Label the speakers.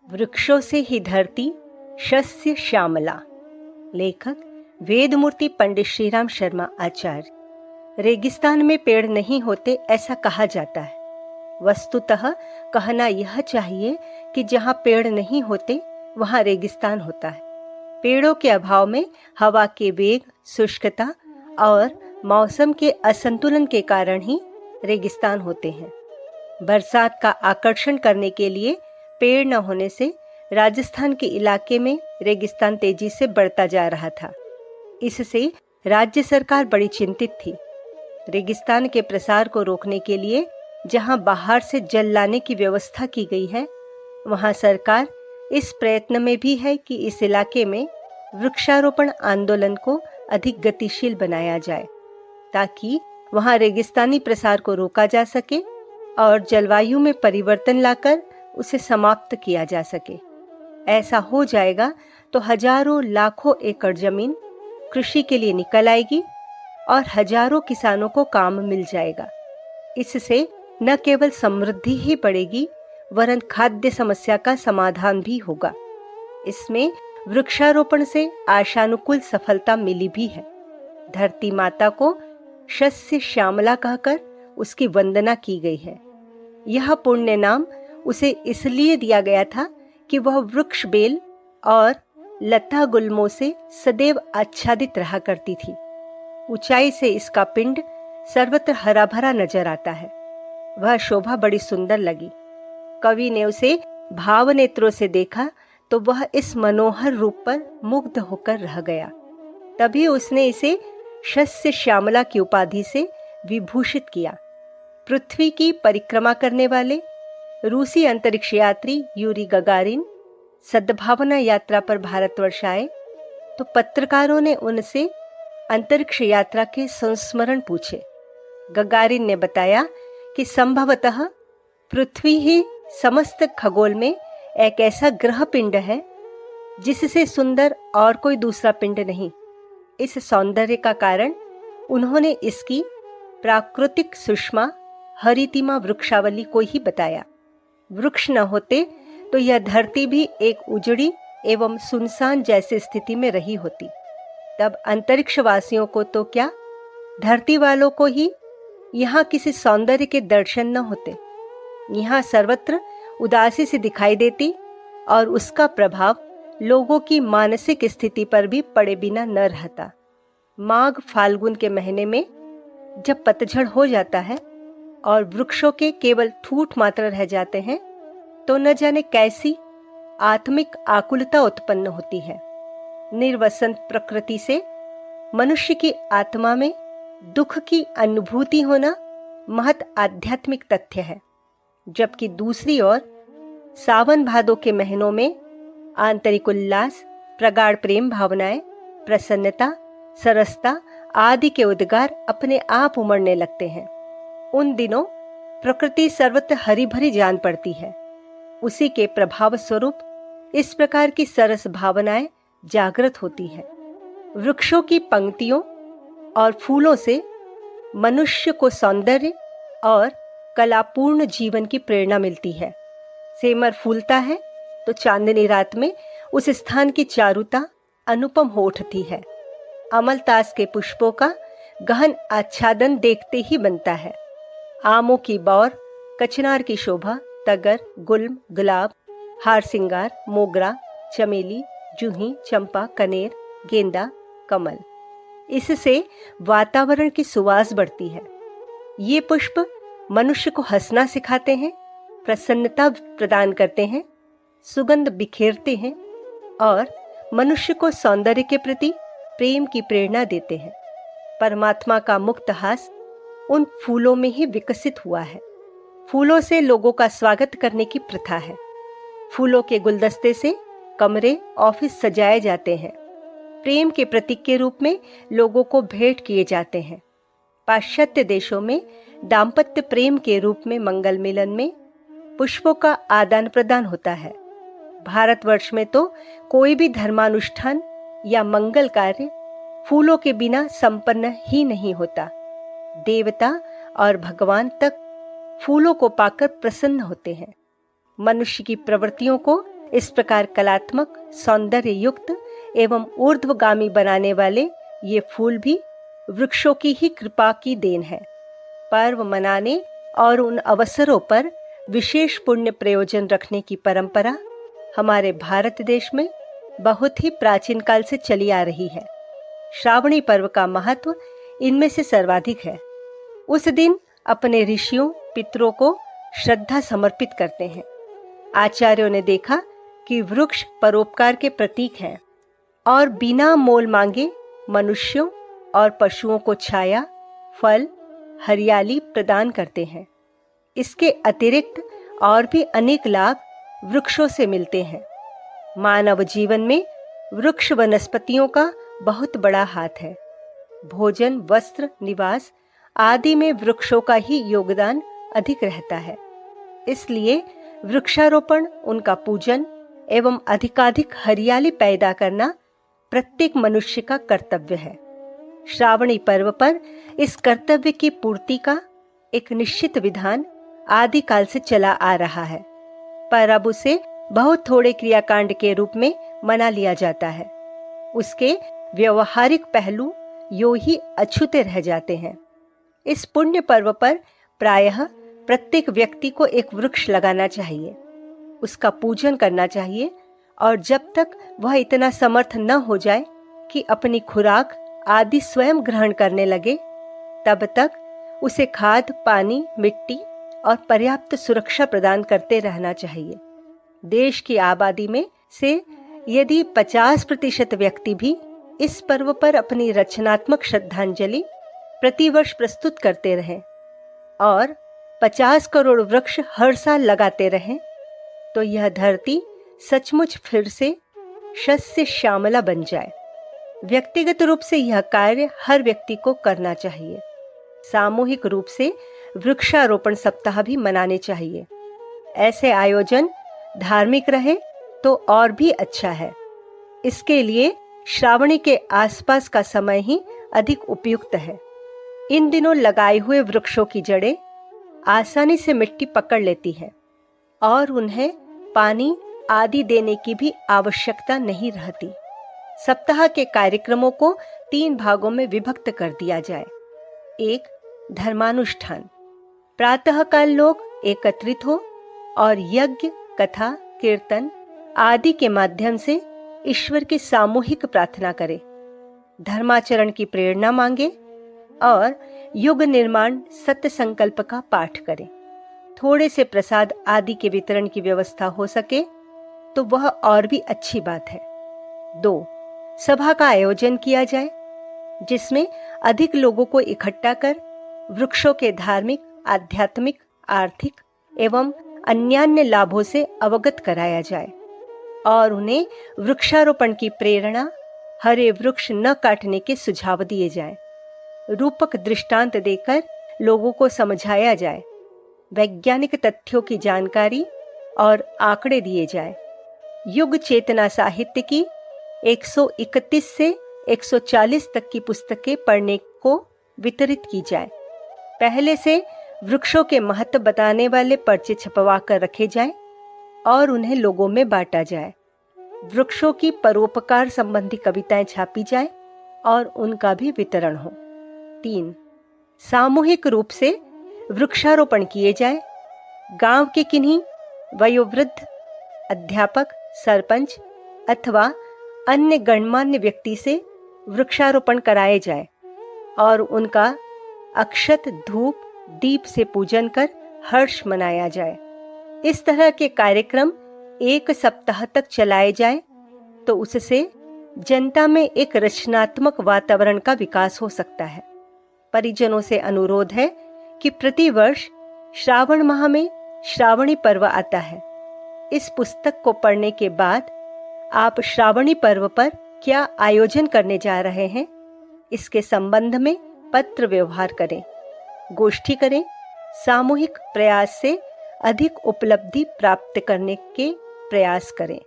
Speaker 1: वृक्षों से ही धरती शस्य श्यामला। लेखक वेदमूर्ति पंडित श्रीराम शर्मा आचार्य। रेगिस्तान में पेड़ नहीं होते ऐसा कहा जाता है। वस्तुतः कहना यह चाहिए कि जहाँ पेड़ नहीं होते वहाँ रेगिस्तान होता है। पेड़ों के अभाव में हवा के वेग, शुष्कता और मौसम के असंतुलन के कारण ही रेगिस्तान होते हैं। बरसात का आकर्षण करने के लिए पेड़ न होने से राजस्थान के इलाके में रेगिस्तान तेजी से बढ़ता जा रहा था। इससे राज्य सरकार बड़ी चिंतित थी। रेगिस्तान के प्रसार को रोकने के लिए जहां बाहर से जल लाने की व्यवस्था की गई है, वहां सरकार इस प्रयत्न में भी है कि इस इलाके में वृक्षारोपण आंदोलन को अधिक गतिशील बनाया जाए, ताकि वहां रेगिस्तानी प्रसार को रोका जा सके और जलवायु में परिवर्तन लाकर उसे समाप्त किया जा सके। ऐसा हो जाएगा तो हजारों लाखों एकड़ जमीन कृषि के लिए निकल आएगी और हजारों किसानों को काम मिल जाएगा। इससे न केवल समृद्धि ही बढ़ेगी वरन खाद्य समस्या का समाधान भी होगा। इसमें वृक्षारोपण से आशानुकूल सफलता मिली भी है। धरती माता को शस्य श्यामला कहकर उसकी वंदना की गई है। यह पुण्य नाम उसे इसलिए दिया गया था कि वह वृक्ष बेल और लता गुल्मों से सदैव आच्छादित रहा करती थी। ऊंचाई से इसका पिंड सर्वत्र हरा भरा नजर आता है। वह शोभा बड़ी सुंदर लगी। कवि ने उसे भाव नेत्रों से देखा तो वह इस मनोहर रूप पर मुग्ध होकर रह गया। तभी उसने इसे शस्य श्यामला की उपाधि से विभूषित किया। पृथ्वी की परिक्रमा करने वाले रूसी अंतरिक्ष यात्री यूरी गगारिन सद्भावना यात्रा पर भारतवर्ष आए तो पत्रकारों ने उनसे अंतरिक्ष यात्रा के संस्मरण पूछे। गगारिन ने बताया कि संभवतः पृथ्वी ही समस्त खगोल में एक ऐसा ग्रह पिंड है जिससे सुंदर और कोई दूसरा पिंड नहीं। इस सौंदर्य का कारण उन्होंने इसकी प्राकृतिक सुषमा हरितिमा वृक्षावली को ही बताया। वृक्ष न होते तो यह धरती भी एक उजड़ी एवं सुनसान जैसी स्थिति में रही होती। तब अंतरिक्षवासियों को तो क्या, धरती वालों को ही यहाँ किसी सौंदर्य के दर्शन न होते। यहाँ सर्वत्र उदासी से दिखाई देती और उसका प्रभाव लोगों की मानसिक स्थिति पर भी पड़े बिना न रहता। माघ फाल्गुन के महीने में जब पतझड़ हो जाता है और वृक्षों के केवल ठूठ मात्र रह जाते हैं तो न जाने कैसी आत्मिक आकुलता उत्पन्न होती है। निर्वसंत प्रकृति से मनुष्य की आत्मा में दुख की अनुभूति होना महत आध्यात्मिक तथ्य है। जबकि दूसरी ओर सावन भादों के महीनों में आंतरिक उल्लास, प्रगाढ़ प्रेम भावनाएं, प्रसन्नता, सरसता आदि के उद्गार अपने आप उमड़ने लगते हैं। उन दिनों प्रकृति सर्वत्र हरी भरी जान पड़ती है। उसी के प्रभाव स्वरूप इस प्रकार की सरस भावनाएं जागृत होती है। वृक्षों की पंक्तियों और फूलों से मनुष्य को सौंदर्य और कलापूर्ण जीवन की प्रेरणा मिलती है। सेमर फूलता है तो चांदनी रात में उस स्थान की चारुता अनुपम हो उठती है। अमलतास के पुष्पों का गहन आच्छादन देखते ही बनता है। आमों की बौर, कचनार की शोभा, तगर, गुल्म, गुलाब, हार सिंगार, मोगरा, चमेली, जूही, चंपा, कनेर, गेंदा, कमल, इससे वातावरण की सुवास बढ़ती है। ये पुष्प मनुष्य को हंसना सिखाते हैं, प्रसन्नता प्रदान करते हैं, सुगंध बिखेरते हैं और मनुष्य को सौंदर्य के प्रति प्रेम की प्रेरणा देते हैं। परमात्मा का मुक्त हास उन फूलों में ही विकसित हुआ है। फूलों से लोगों का स्वागत करने की प्रथा है। फूलों के गुलदस्ते से कमरे, ऑफिस सजाए जाते हैं। प्रेम के प्रतीक के रूप में लोगों को भेंट किए जाते हैं। पाश्चात्य देशों में दाम्पत्य प्रेम के रूप में मंगल मिलन में पुष्पों का आदान प्रदान होता है। भारतवर्ष में तो कोई भी धर्मानुष्ठान या मंगल कार्य फूलों के बिना संपन्न ही नहीं होता। देवता और भगवान तक फूलों को पाकर प्रसन्न होते हैं। मनुष्य की प्रवृत्तियों को इस प्रकार कलात्मक, सौंदर्य युक्त एवं ऊर्ध्वगामी बनाने वाले ये फूल भी वृक्षों की ही कृपा की देन है। पर्व मनाने और उन अवसरों पर विशेष पुण्य प्रयोजन रखने की परंपरा हमारे भारत देश में बहुत ही प्राचीन काल से चली आ रही है। श्रावणी पर्व का महत्व इनमें से सर्वाधिक है। उस दिन अपने ऋषियों, पितरों को श्रद्धा समर्पित करते हैं। आचार्यों ने देखा कि वृक्ष परोपकार के प्रतीक हैं और बिना मोल मांगे मनुष्यों और पशुओं को छाया, फल, हरियाली प्रदान करते हैं। इसके अतिरिक्त और भी अनेक लाभ वृक्षों से मिलते हैं। मानव जीवन में वृक्ष वनस्पतियों का बहुत बड़ा हाथ है। भोजन, वस्त्र, निवास आदि में वृक्षों का ही योगदान अधिक रहता है। इसलिए वृक्षारोपण, उनका पूजन एवं अधिकाधिक हरियाली पैदा करना प्रत्येक मनुष्य का कर्तव्य है। श्रावणी पर्व पर इस कर्तव्य की पूर्ति का एक निश्चित विधान आदि काल से चला आ रहा है, पर अब उसे बहुत थोड़े क्रियाकांड के रूप में मना लिया जाता है। उसके व्यवहारिक पहलू यूं ही अछूते रह जाते हैं। इस पुण्य पर्व पर प्रायः प्रत्येक व्यक्ति को एक वृक्ष लगाना चाहिए, उसका पूजन करना चाहिए और जब तक वह इतना समर्थ न हो जाए कि अपनी खुराक आदि स्वयं ग्रहण करने लगे, तब तक उसे खाद, पानी, मिट्टी और पर्याप्त सुरक्षा प्रदान करते रहना चाहिए। देश की आबादी में से यदि 50% व्यक्ति भी इस पर्व पर अपनी रचनात्मक श्रद्धांजलि प्रतिवर्ष प्रस्तुत करते रहें और 50 करोड़ वृक्ष हर साल लगाते रहें, तो यह धरती सचमुच फिर से शस्य श्यामला बन जाए। व्यक्तिगत रूप से यह कार्य हर व्यक्ति को करना चाहिए। सामूहिक रूप से वृक्षारोपण सप्ताह भी मनाने चाहिए। ऐसे आयोजन धार्मिक रहे तो और भी अच्छा है। इसके लिए श्रावणी के आसपास का समय ही अधिक उपयुक्त है। इन दिनों लगाए हुए वृक्षों की जड़ें आसानी से मिट्टी पकड़ लेती है और उन्हें पानी आदि देने की भी आवश्यकता नहीं रहती। सप्ताह के कार्यक्रमों को 3 भागों में विभक्त कर दिया जाए। 1. धर्मानुष्ठान। प्रातःकाल लोग एकत्रित हो और यज्ञ, कथा, कीर्तन आदि के माध्यम से ईश्वर की सामूहिक प्रार्थना करें, धर्माचरण की प्रेरणा मांगे और युग निर्माण सत्य संकल्प का पाठ करें। थोड़े से प्रसाद आदि के वितरण की व्यवस्था हो सके तो वह और भी अच्छी बात है। 2. सभा का आयोजन किया जाए जिसमें अधिक लोगों को इकट्ठा कर वृक्षों के धार्मिक, आध्यात्मिक, आर्थिक एवं अन्यान्य लाभों से अवगत कराया जाए और उन्हें वृक्षारोपण की प्रेरणा, हरे वृक्ष न काटने के सुझाव दिए जाएं। रूपक दृष्टांत देकर लोगों को समझाया जाए। वैज्ञानिक तथ्यों की जानकारी और आंकड़े दिए जाए। युग चेतना साहित्य की 131 से 140 तक की पुस्तकें पढ़ने को वितरित की जाए। पहले से वृक्षों के महत्व बताने वाले पर्चे छपवा कर रखे जाएं और उन्हें लोगों में बांटा जाए। वृक्षों की परोपकार संबंधी कविताएं छापी जाए और उनका भी वितरण हो। 3. सामूहिक रूप से वृक्षारोपण किए जाए। गांव के किन्हीं वयोवृद्ध, अध्यापक, सरपंच अथवा अन्य गणमान्य व्यक्ति से वृक्षारोपण कराए जाए और उनका अक्षत, धूप, दीप से पूजन कर हर्ष मनाया जाए। इस तरह के कार्यक्रम 1 सप्ताह तक चलाए जाए तो उससे जनता में एक रचनात्मक वातावरण का विकास हो सकता है। परिजनों से अनुरोध है कि प्रतिवर्ष श्रावण माह में श्रावणी पर्व आता है। इस पुस्तक को पढ़ने के बाद आप श्रावणी पर्व पर क्या आयोजन करने जा रहे हैं, इसके संबंध में पत्र व्यवहार करें, गोष्ठी करें। सामूहिक प्रयास से अधिक उपलब्धि प्राप्त करने के प्रयास करें।